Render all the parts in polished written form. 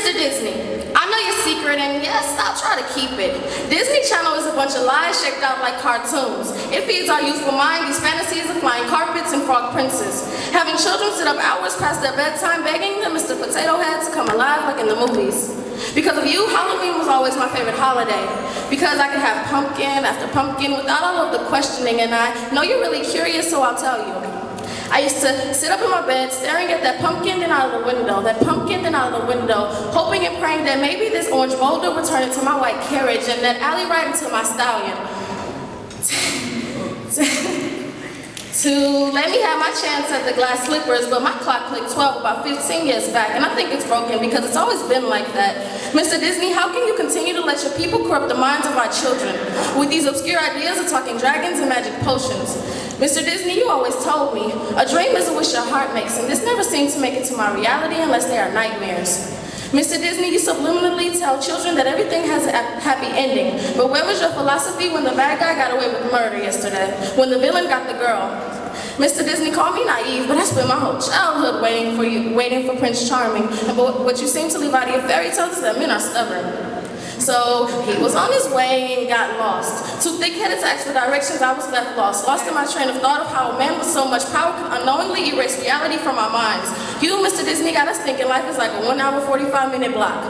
Mr. Disney, I know your secret, and yes, I'll try to keep it. Disney Channel is a bunch of lies shaped out like cartoons. It feeds our youthful mind these fantasies of flying carpets and frog princes, having children sit up hours past their bedtime begging the Mr. Potato Head to come alive like in the movies. Because of you, Halloween was always my favorite holiday. Because I could have pumpkin after pumpkin without all of the questioning, and I know you're really curious, so I'll tell you. I used to sit up in my bed staring at that pumpkin then out of the window, hoping and praying that maybe this orange boulder would turn into my white carriage and that alley right into my stallion. To let me have my chance at the glass slippers, but my clock clicked 12 about 15 years back, and I think it's broken because it's always been like that. Mr. Disney, how can you continue to let your people corrupt the minds of our children with these obscure ideas of talking dragons and magic potions? Mr. Disney, you always told me, a dream is a wish your heart makes, and this never seemed to make it to my reality unless they are nightmares. Mr. Disney, you subliminally tell children that everything has a happy ending, but where was your philosophy when the bad guy got away with murder yesterday, when the villain got the girl? Mr. Disney, call me naive, but I spent my whole childhood waiting for Prince Charming, but what you seem to leave out of your fairy tales is that men are stubborn. So he was on his way and got lost. Too thick-headed to ask for directions, I was left lost in my train of thought of how a man with so much power could unknowingly erase reality from our minds. You, Mr. Disney, got us thinking life is like a 1 hour, 45-minute block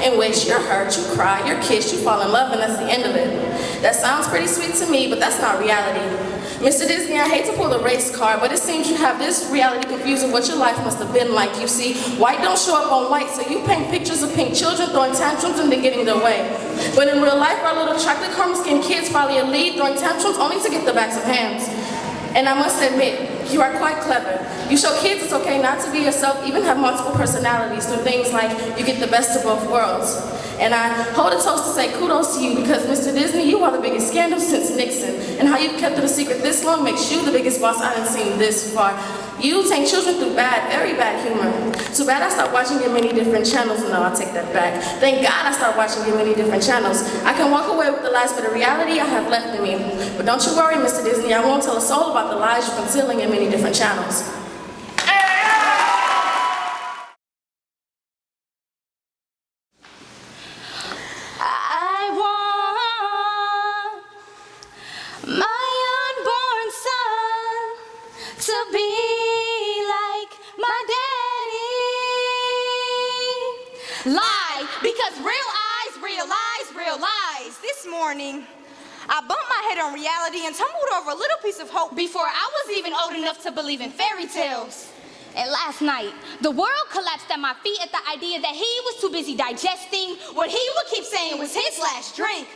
in which you're hurt, you cry, you're kissed, you fall in love, and that's the end of it. That sounds pretty sweet to me, but that's not reality. Mr. Disney, I hate to pull the race card, but it seems you have this reality confused with what your life must have been like. You see, white don't show up on white, so you paint pictures of pink children throwing tantrums and then getting their way. But in real life, our little chocolate caramel-skinned kids follow your lead, throwing tantrums only to get the backs of hands. And I must admit, you are quite clever. You show kids it's okay not to be yourself, even have multiple personalities through things like you get the best of both worlds. And I hold a toast to say kudos to you because, Mr. Disney, you are the biggest scandal since Nixon. And how you've kept it a secret this long makes you the biggest boss I done seen this far. You take children through bad, very bad humor. Too bad I stopped watching your many different channels. No, I'll take that back. Thank God I started watching your many different channels. I can walk away with the last bit of reality I have left in me. But don't you worry, Mr. Disney, I won't tell a soul about the lies you're concealing in many different channels. Lie, because real lies. This morning, I bumped my head on reality and tumbled over a little piece of hope before I was even old enough to believe in fairy tales. And last night, the world collapsed at my feet at the idea that he was too busy digesting what he would keep saying was his last drink.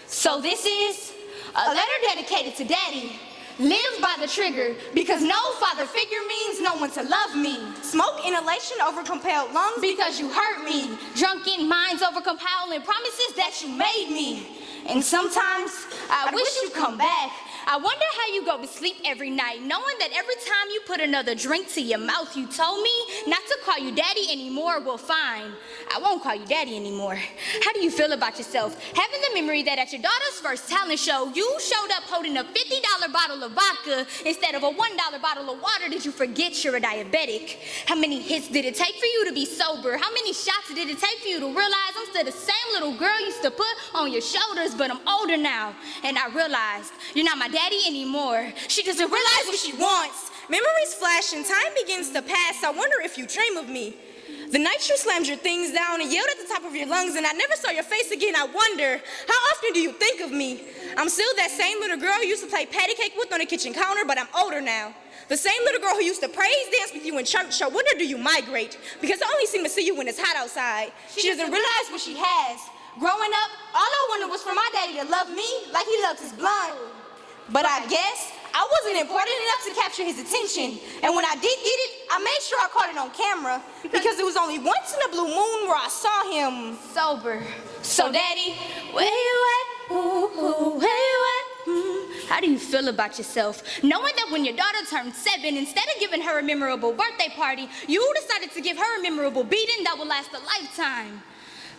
So this is a letter dedicated to Daddy. Live by the trigger, because no father figure means no one to love me. Smoke inhalation over compelled lungs, because you hurt me. Drunken minds over compelling promises that you made me. And sometimes, I wish you'd come back. I wonder how you go to sleep every night, knowing that every time you put another drink to your mouth, you told me not to call you Daddy anymore. Well, fine. I won't call you Daddy anymore. How do you feel about yourself? Having the memory that at your daughter's first talent show, you showed up holding a $50 bottle of vodka instead of a $1 bottle of water. Did you forget you're a diabetic? How many hits did it take for you to be sober? How many shots did it take for you to realize I'm still the same little girl you used to put on your shoulders, but I'm older now, and I realized you're not my Daddy anymore. She doesn't realize what she wants. Memories flash and time begins to pass. I wonder if you dream of me. The night you slammed your things down and yelled at the top of your lungs and I never saw your face again, I wonder, how often do you think of me? I'm still that same little girl you used to play patty cake with on the kitchen counter, but I'm older now. The same little girl who used to praise dance with you in church. I wonder, do you migrate? Because I only seem to see you when it's hot outside. She doesn't realize what she has. Growing up, all I wanted was for my daddy to love me like he loved his blonde. But I guess I wasn't important enough to capture his attention. And when I did get it, I made sure I caught it on camera because it was only once in a blue moon where I saw him sober. So Daddy, where you at? Ooh, where you at? How do you feel about yourself? Knowing that when your daughter turned 7, instead of giving her a memorable birthday party, you decided to give her a memorable beating that will last a lifetime.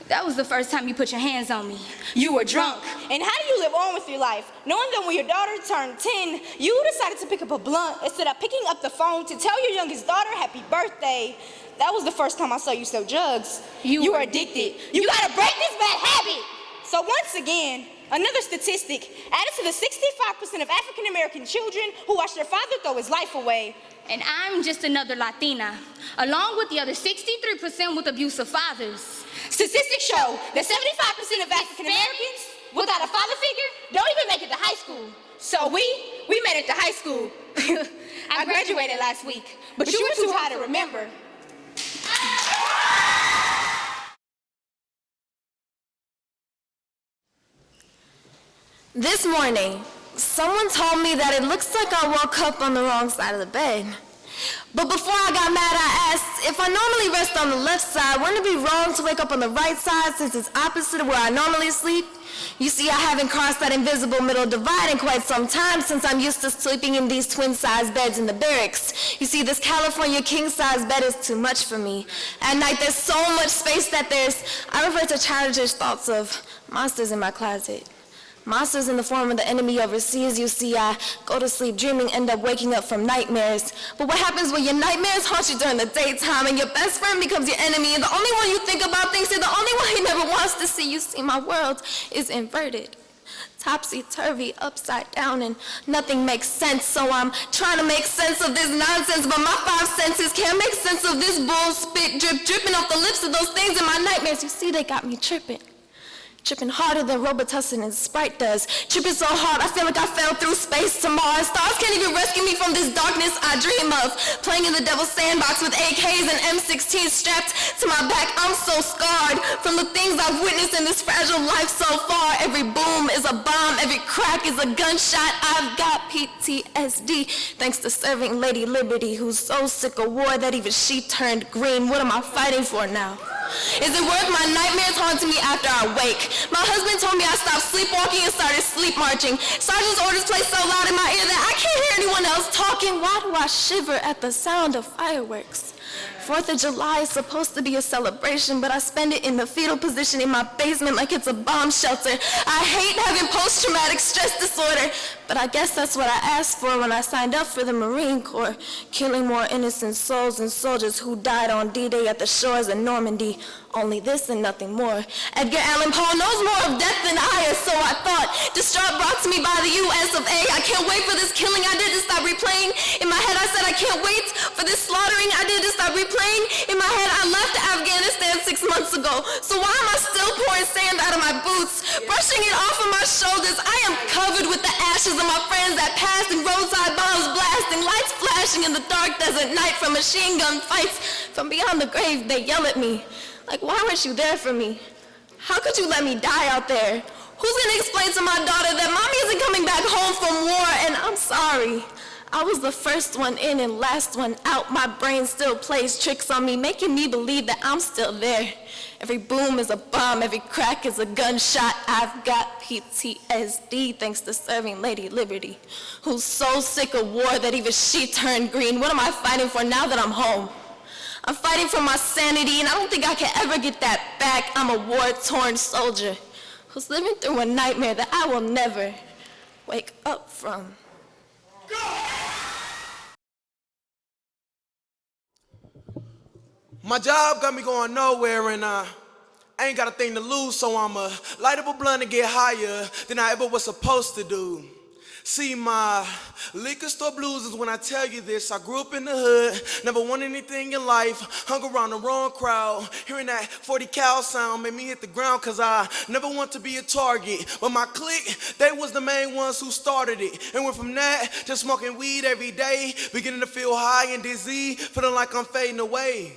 That was the first time you put your hands on me. You were drunk. And how do you live on with your life, knowing that when your daughter turned 10, you decided to pick up a blunt instead of picking up the phone to tell your youngest daughter happy birthday? That was the first time I saw you sell drugs. You were addicted. You gotta break this bad habit. So once again, another statistic added to the 65% of African American children who watch their father throw his life away. And I'm just another Latina, along with the other 63% with abusive fathers. Statistics show that 75% of African Americans without a father figure don't even make it to high school. So we made it to high school. I graduated last week, but you were too high to remember. This morning, someone told me that it looks like I woke up on the wrong side of the bed. But before I got mad, I asked, if I normally rest on the left side, wouldn't it be wrong to wake up on the right side since it's opposite of where I normally sleep? You see, I haven't crossed that invisible middle divide in quite some time since I'm used to sleeping in these twin-size beds in the barracks. You see, this California king-size bed is too much for me. At night, there's so much space that I refer to childish thoughts of monsters in my closet. Monsters in the form of the enemy overseas. You see, I go to sleep dreaming, end up waking up from nightmares. But what happens when your nightmares haunt you during the daytime and your best friend becomes your enemy and the only one you think about things is the only one he never wants to see? You see, my world is inverted, topsy-turvy, upside down, and nothing makes sense. So I'm trying to make sense of this nonsense, but my 5 senses can't make sense of this bull spit dripping off the lips of those things in my nightmares. You see, they got me tripping harder than Robitussin and Sprite does. Tripping so hard, I feel like I fell through space to Mars. Stars can't even rescue me from this darkness I dream of. Playing in the devil's sandbox with AKs and M16s strapped to my back. I'm so scarred from the things I've witnessed in this fragile life so far. Every boom is a bomb, every crack is a gunshot. I've got PTSD, thanks to serving Lady Liberty, who's so sick of war that even she turned green. What am I fighting for now? Is it worth my nightmares haunting me after I wake? My husband told me I stopped sleepwalking and started sleep marching. Sergeant's orders play so loud in my ear that I can't hear anyone else talking. Why do I shiver at the sound of fireworks? 4th of July is supposed to be a celebration, but I spend it in the fetal position in my basement like it's a bomb shelter. I hate having post-traumatic stress disorder, but I guess that's what I asked for when I signed up for the Marine Corps, killing more innocent souls and soldiers who died on D-Day at the shores of Normandy. Only this and nothing more. Edgar Allan Poe knows more of death than I, or so I thought. Distraught brought to me by the US of A. I can't wait for this killing. I didn't stop replaying. In my head I said I can't wait for this slaughtering. I didn't stop replaying. In my head I left Afghanistan 6 months ago. So why am I still pouring sand out of my boots? Brushing it off of my shoulders. I am covered with the ashes of my friends that passed and roadside bombs blasting. Lights flashing in the dark desert night from machine gun fights. From beyond the grave they yell at me. Like, why weren't you there for me? How could you let me die out there? Who's gonna explain to my daughter that mommy isn't coming back home from war? And I'm sorry. I was the first one in and last one out. My brain still plays tricks on me, making me believe that I'm still there. Every boom is a bomb, every crack is a gunshot. I've got PTSD thanks to serving Lady Liberty, who's so sick of war that even she turned green. What am I fighting for now that I'm home? I'm fighting for my sanity, and I don't think I can ever get that back. I'm a war-torn soldier who's living through a nightmare that I will never wake up from. My job got me going nowhere, and I ain't got a thing to lose, so I'ma light up a blunt and get higher than I ever was supposed to do. See, my liquor store blues is when I tell you this. I grew up in the hood, never won anything in life, hung around the wrong crowd. Hearing that 40 cal sound made me hit the ground, cause I never want to be a target. But my clique, they was the main ones who started it. And went from that to smoking weed every day, beginning to feel high and dizzy, feeling like I'm fading away.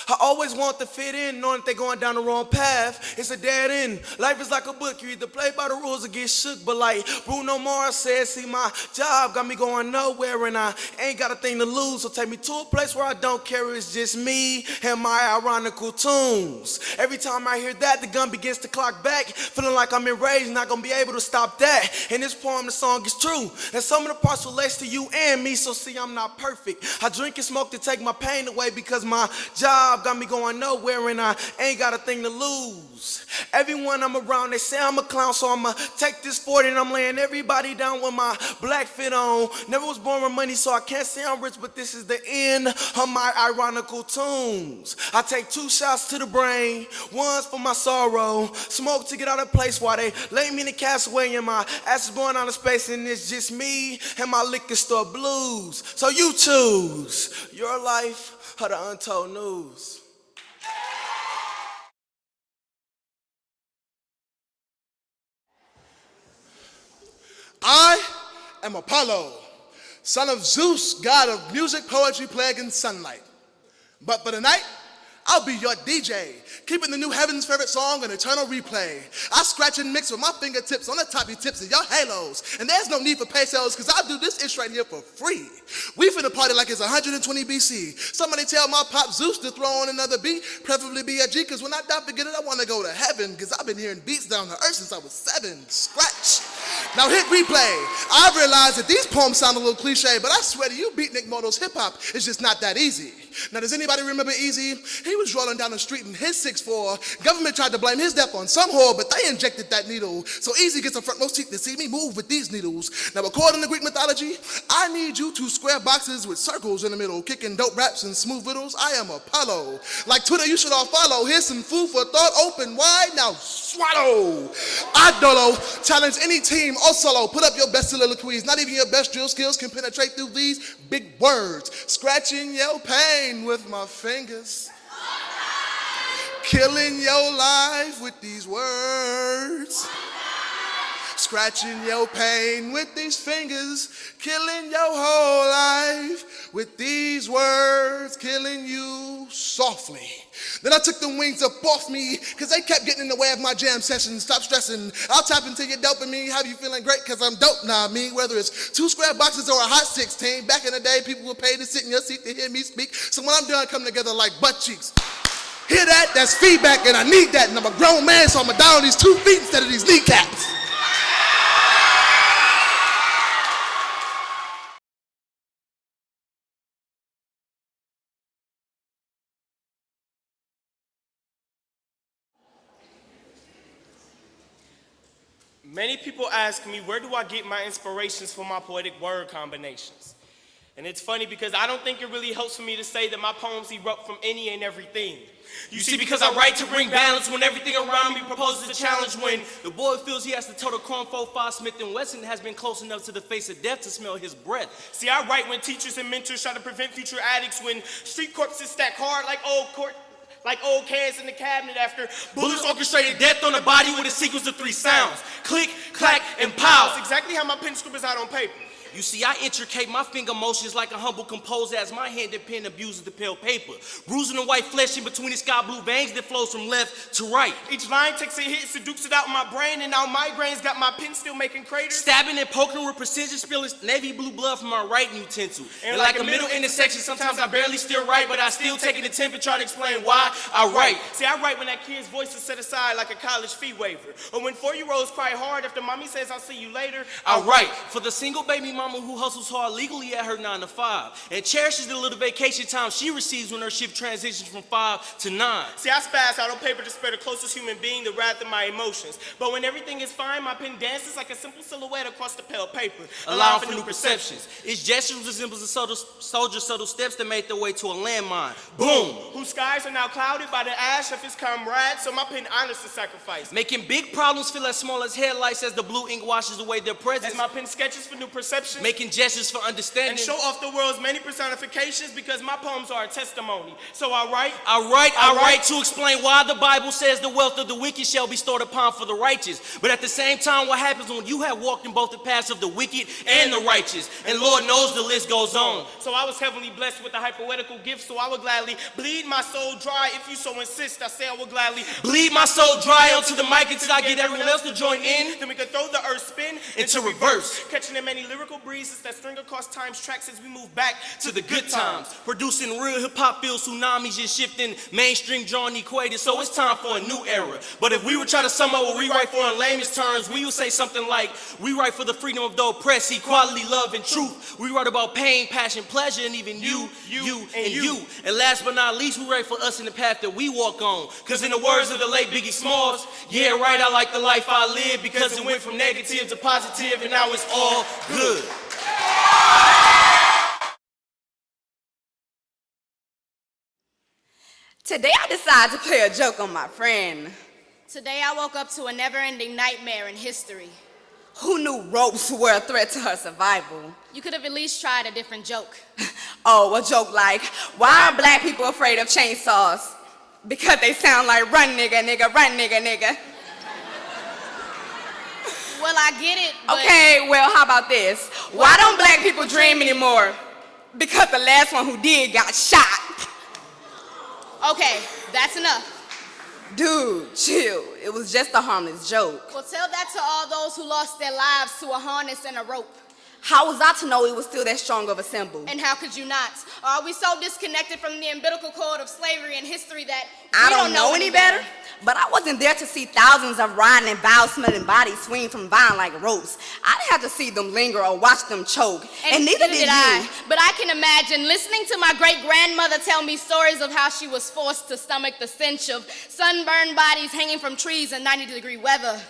I always want to fit in, knowing that they're going down the wrong path. It's a dead end. Life is like a book. You either play by the rules or get shook. But like Bruno Mars said, see, my job got me going nowhere, and I ain't got a thing to lose. So take me to a place where I don't care. It's just me and my ironical tunes. Every time I hear that, the gun begins to clock back, feeling like I'm enraged, not gonna be able to stop that. In this poem, the song is true, and some of the parts relates to you and me. So see, I'm not perfect. I drink and smoke to take my pain away because my job vibe got me going nowhere and I ain't got a thing to lose. Everyone I'm around, they say I'm a clown, so I'ma take this 40 and I'm laying everybody down with my black fit on. Never was born with money, so I can't say I'm rich, but this is the end of my ironical tunes. I take 2 shots to the brain, one's for my sorrow. Smoke to get out of place while they lay me in the castaway and my ass is going out of space and it's just me and my liquor store blues. So you choose your life or the untold news. I am Apollo, son of Zeus, god of music, poetry, plague, and sunlight. But for tonight, I'll be your DJ, keeping the new Heaven's favorite song an eternal replay. I scratch and mix with my fingertips on the toppy tips of your halos. And there's no need for pesos, cause I'll do this ish right here for free. We finna party like it's 120 BC. Somebody tell my pop Zeus to throw on another beat, preferably be a G, cause when I die, forget it, I wanna go to heaven, cause I've been hearing beats down to earth since I was 7. Scratch. Now hit replay. I realize that these poems sound a little cliche, but I swear to you, Beatnik Moto's hip hop is just not that easy. Now does anybody remember Easy? He was rolling down the street in his 6'4". Government tried to blame his death on some whore, but they injected that needle. So Easy gets a front row seat to see me move with these needles. Now according to Greek mythology, I need you 2 square boxes with circles in the middle, kicking dope raps and smooth riddles. I am Apollo. Like Twitter, you should all follow. Here's some food for thought, open wide, now swallow. I dolo, challenge any team or solo. Put up your best soliloquies. Not even your best drill skills can penetrate through these big words. Scratching your pain with my fingers. Killing your life with these words. Scratching your pain with these fingers. Killing your whole life with these words. Killing you softly. Then I took the wings up off me, cause they kept getting in the way of my jam session. Stop stressing, I'll tap into your dopamine. Have you feeling great, cause I'm dope now, me. Whether it's 2 square boxes or a hot 16. Back in the day, people would pay to sit in your seat to hear me speak. So when I'm done, come together like butt cheeks. Hear that? That's feedback, and I need that. And I'm a grown man, so I'ma die on these 2 feet instead of these kneecaps. Many people ask me, where do I get my inspirations for my poetic word combinations? And it's funny because I don't think it really helps for me to say that my poems erupt from any and everything. You see, because I write to bring balance when everything around me proposes a challenge. When the boy feels he has to toe the Chrome 4-5 Smith & Wesson has been close enough to the face of death to smell his breath. See, I write when teachers and mentors try to prevent future addicts, when street corpses stack hard like old cans in the cabinet after bullets orchestrated death on a body with a sequence of 3 sounds. Click, clack, and pow. That's exactly how my pen script is out on paper. You see, I intricate my finger motions like a humble composer as my hand and pen abuses the pale paper, bruising the white flesh in between the sky blue veins that flows from left to right. Each line takes a hit, seduces it out in my brain, and now migraines got my pen still making craters. Stabbing and poking with precision, spilling navy blue blood from my writing utensil. And like a middle intersection, sometimes I barely still write, but I still take an attempt to try to explain why I write. See, I write when that kid's voice is set aside like a college fee waiver, or when 4-year-olds cry hard after mommy says I'll see you later. I write for the single baby mama who hustles hard legally at her 9 to 5 and cherishes the little vacation time she receives when her shift transitions from 5 to 9. See, I spaz out on paper to spare the closest human being the wrath of my emotions. But when everything is fine, my pen dances like a simple silhouette across the pale paper, allowing for new perceptions. Its gestures resembles the soldier's subtle steps that made their way to a landmine. Boom! Whose skies are now clouded by the ash of his comrades, so my pen honors the sacrifice. Making big problems feel as small as headlights as the blue ink washes away their presence. As my pen sketches for new perceptions. Making gestures for understanding. And show off the world's many personifications because my poems are a testimony. So I write to explain why the Bible says the wealth of the wicked shall be stored upon for the righteous. But at the same time, what happens when you have walked in both the paths of the wicked and the righteous? And Lord knows the list goes on. So I was heavenly blessed with a hypoetical gift, so I would gladly bleed my soul dry try. If you so insist, I say I will gladly bleed my soul dry onto the mic until I get everyone else to join in. Then we can throw the earth spin into reverse, catching the many lyrical breezes that string across time's tracks as we move back to the good times. Producing real hip-hop feels tsunamis just shifting mainstream drawing equated, so it's time for a new era. But if we were trying to sum up what we write for in layman's terms, we would say something like, we write for the freedom of the oppressed, equality, love, and truth. We write about pain, passion, pleasure, and even you. And last but not least, we write for us in the path that we walk on. Cause in the words of the late Biggie Smalls, yeah, right, I like the life I live because it went from negative to positive and now it's all good. Today I decided to play a joke on my friend. Today I woke up to a never-ending nightmare in history. Who knew ropes were a threat to her survival? You could have at least tried a different joke. Oh, a joke like, why are black people afraid of chainsaws? Because they sound like run nigga, nigga, run nigga, nigga. Well, I get it, but... Okay, well, how about this? Why don't black people dream anymore? Because the last one who did got shot. Okay, that's enough. Dude, chill. It was just a harmless joke. Well, tell that to all those who lost their lives to a harness and a rope. How was I to know it was still that strong of a symbol? And how could you not? Or are we so disconnected from the umbilical cord of slavery and history that I we don't know any better? But I wasn't there to see thousands of riding and foul-smelling bodies swing from vine like ropes. I didn't have to see them linger or watch them choke. And neither did you. I. But I can imagine listening to my great-grandmother tell me stories of how she was forced to stomach the stench of sunburned bodies hanging from trees in 90-degree weather.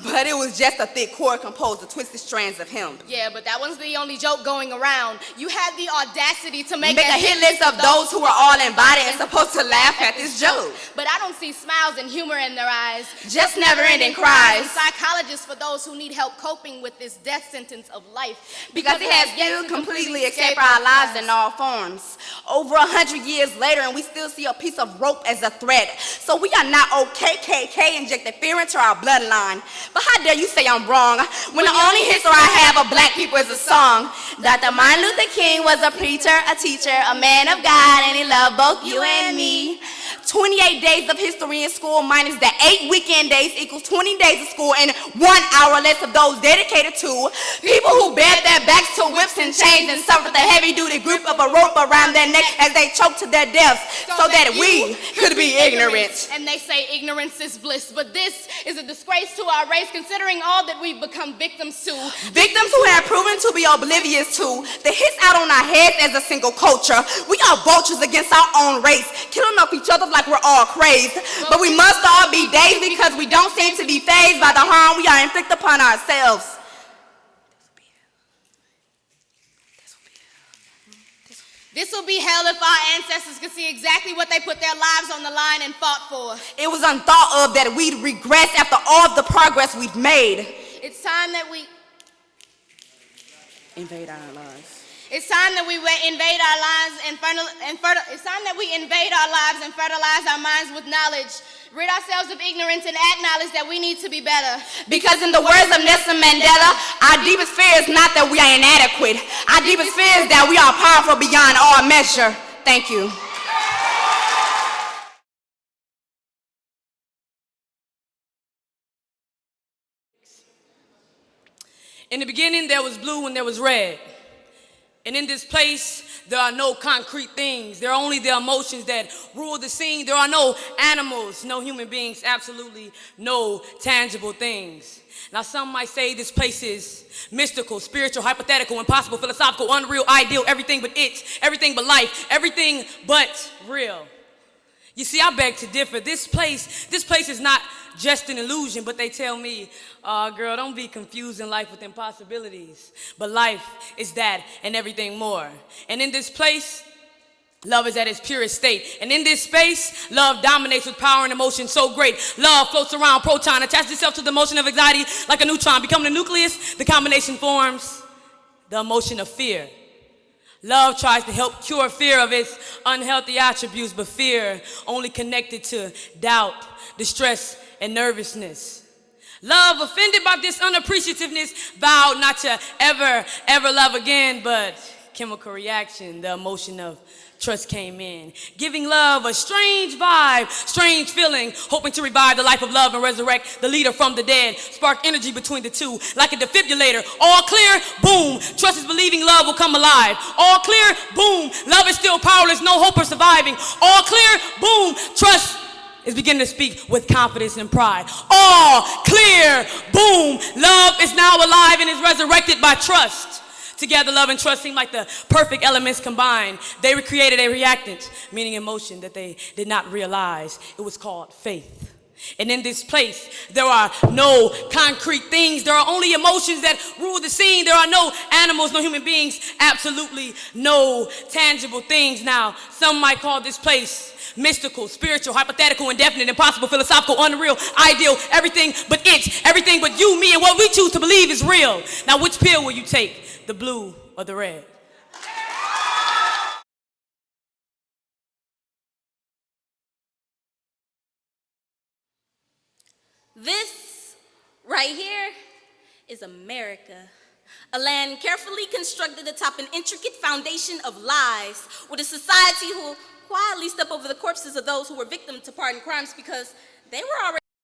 But it was just a thick cord composed of twisted strands of hemp. Yeah, but that wasn't the only joke going around. You had the audacity to make a hit list of those who were all invited and supposed to laugh at this joke. But I don't see smiles and humor in their eyes. Just never-ending cries. And psychologists for those who need help coping with this death sentence of life. Because it has still completely escaped our lives in all forms. Over 100 years later, and we still see a piece of rope as a threat. So we are not OKKK injecting fear into our bloodline. But how dare you say I'm wrong when the only history I have of black people is a song. Dr. Martin Luther King was a preacher, a teacher, a man of God, and he loved both you and me. 28 days of history in school minus the 8 weekend days equals 20 days of school and 1 hour less of those dedicated to people who bared their backs to whips and chains and suffered the heavy-duty grip of a rope around their neck as they choked to their deaths so that we could be ignorant. And they say ignorance is bliss, but this is a disgrace to our race considering all that we've become victims to. Victims who have proven to be oblivious to the hits out on our heads as a single culture. We are vultures against our own race, killing off each other like we're all crazed. But we must all be dazed because we don't seem to be fazed by the harm we are inflicting upon ourselves. This will be hell if our ancestors could see exactly what they put their lives on the line and fought for. It was unthought of that we'd regress after all of the progress we've made. It's time that we invade our lives. It's time that we invade our lives it's time that we invade our lives and fertilize our minds with knowledge. Rid ourselves of ignorance and acknowledge that we need to be better. Because in the words of Nelson Mandela, our deepest fear is not that we are inadequate. Our deepest fear is that we are powerful beyond all measure. Thank you. In the beginning, there was blue and there was red. And in this place, there are no concrete things. There are only the emotions that rule the scene. There are no animals, no human beings, absolutely no tangible things. Now, some might say this place is mystical, spiritual, hypothetical, impossible, philosophical, unreal, ideal, everything but it, everything but life, everything but real. You see, I beg to differ. This place is not just an illusion, but they tell me, girl, don't be confusing life with impossibilities. But life is that and everything more. And in this place, love is at its purest state. And in this space, love dominates with power and emotion so great. Love floats around proton, attaches itself to the motion of anxiety like a neutron. Becoming the nucleus, the combination forms the emotion of fear. Love tries to help cure fear of its unhealthy attributes, but fear only connected to doubt, distress, and nervousness. Love, offended by this unappreciativeness, vowed not to ever love again, but chemical reaction, the emotion of trust came in, giving love a strange vibe, strange feeling, hoping to revive the life of love and resurrect the leader from the dead, spark energy between the two, like a defibrillator. All clear, boom, trust is believing love will come alive. All clear, boom, love is still powerless, no hope of surviving. All clear, boom, trust is beginning to speak with confidence and pride. All clear, boom, love is now alive and is resurrected by trust. Together, love and trust seem like the perfect elements combined. They created a reactant, meaning emotion that they did not realize. It was called faith. And in this place, there are no concrete things. There are only emotions that rule the scene. There are no animals, no human beings, absolutely no tangible things. Now, some might call this place mystical, spiritual, hypothetical, indefinite, impossible, philosophical, unreal, ideal, everything but it, everything but you, me, and what we choose to believe is real. Now, which pill will you take? The blue or the red? This right here is America, a land carefully constructed atop an intricate foundation of lies, with a society who quietly step over the corpses of those who were victims to pardon crimes because they were already